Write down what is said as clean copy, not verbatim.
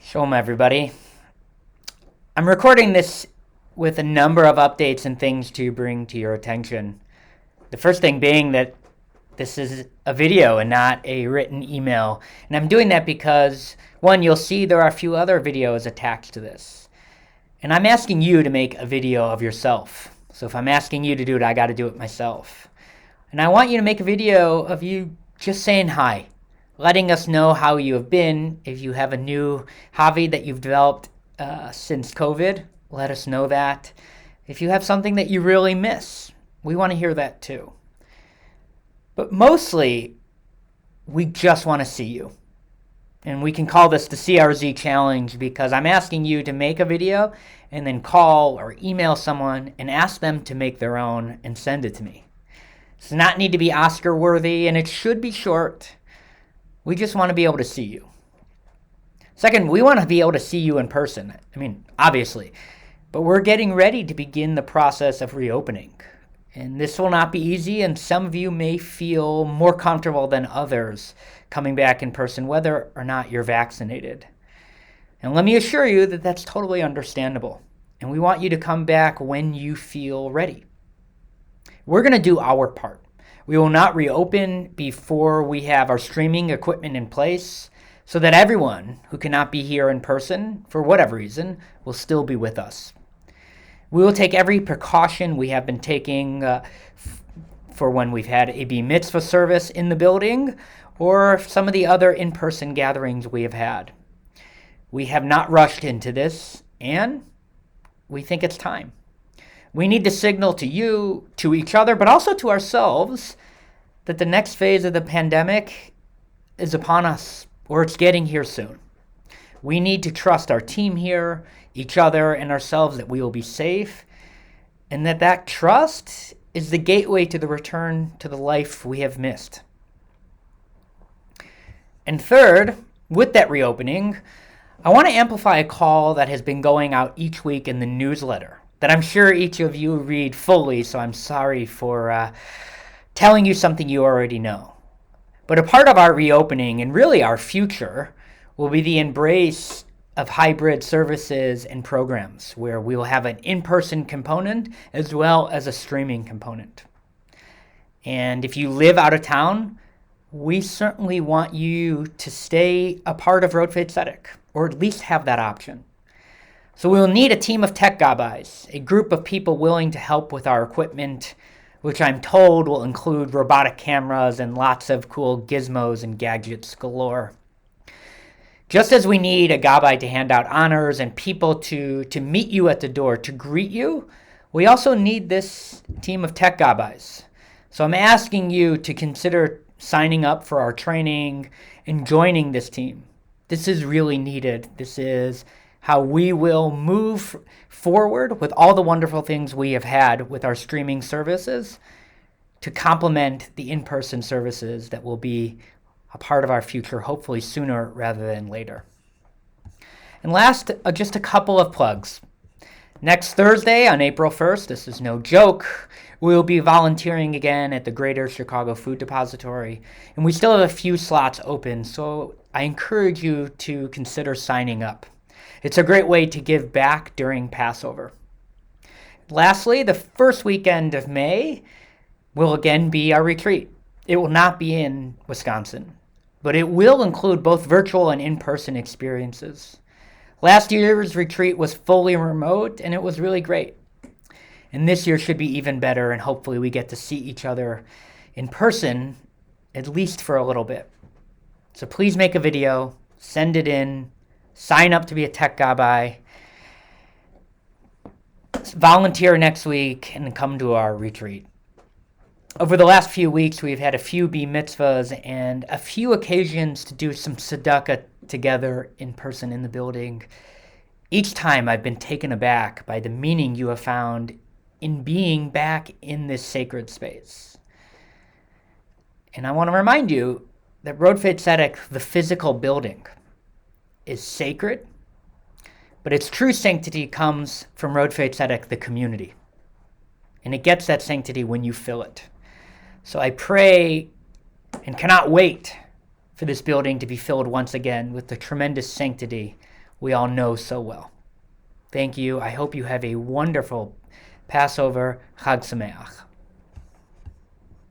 Shalom, everybody. I'm recording this with a number of updates and things to bring to your attention. The first thing being that this is a video and not a written email. And I'm doing that because, one, you'll see there are a few other videos attached to this. And I'm asking you to make a video of yourself. So if I'm asking you to do it, I got to do it myself. And I want you to make a video of you just saying hi, letting us know how you have been. If you have a new hobby that you've developed since COVID, let us know that. If you have something that you really miss, we want to hear that too. But mostly, we just want to see you. And we can call this the CRZ challenge because I'm asking you to make a video and then call or email someone and ask them to make their own and send it to me. It does not need to be Oscar worthy, and it should be short. We just want to be able to see you. Second, we want to be able to see you in person. Obviously. But we're getting ready to begin the process of reopening. And this will not be easy, and some of you may feel more comfortable than others coming back in person, whether or not you're vaccinated. And let me assure you that that's totally understandable. And we want you to come back when you feel ready. We're going to do our part. We will not reopen before we have our streaming equipment in place so that everyone who cannot be here in person, for whatever reason, will still be with us. We will take every precaution we have been taking for when we've had a Bar Mitzvah service in the building or some of the other in-person gatherings we have had. We have not rushed into this, and we think it's time. We need to signal to you, to each other, but also to ourselves that the next phase of the pandemic is upon us, or it's getting here soon. We need to trust our team here, each other, and ourselves that we will be safe, and that trust is the gateway to the return to the life we have missed. And third, with that reopening, I want to amplify a call that has been going out each week in the newsletter that I'm sure each of you read fully, so I'm sorry for telling you something you already know. But a part of our reopening, and really our future, will be the embrace of hybrid services and programs where we will have an in-person component as well as a streaming component. And if you live out of town, we certainly want you to stay a part of Road Faith Tzedek, or at least have that option. So we'll need a team of tech gabbis, a group of people willing to help with our equipment, which I'm told will include robotic cameras and lots of cool gizmos and gadgets galore. Just as we need a gabbai to hand out honors and people to meet you at the door, to greet you, we also need this team of tech gabbis. So I'm asking you to consider signing up for our training and joining this team. This is really needed. This is how we will move forward with all the wonderful things we have had with our streaming services to complement the in-person services that will be a part of our future, hopefully sooner rather than later. And last, just a couple of plugs. Next Thursday on April 1st, this is no joke, we'll be volunteering again at the Greater Chicago Food Depository. And we still have a few slots open, so I encourage you to consider signing up. It's a great way to give back during Passover. Lastly, the first weekend of May will again be our retreat. It will not be in Wisconsin, but it will include both virtual and in-person experiences. Last year's retreat was fully remote, and it was really great. And this year should be even better, and hopefully we get to see each other in person, at least for a little bit. So please make a video, send it in, sign up to be a tech gabbai, volunteer next week, and come to our retreat. Over the last few weeks, we've had a few Bar Mitzvahs and a few occasions to do some tzedakah together in person in the building. Each time I've been taken aback by the meaning you have found in being back in this sacred space. And I want to remind you that Road Faith Tzedek, the physical building, is sacred, but its true sanctity comes from Road Faith Tzedek, the community. And it gets that sanctity when you fill it. So I pray and cannot wait for this building to be filled once again with the tremendous sanctity we all know so well. Thank you. I hope you have a wonderful Passover. Chag Sameach.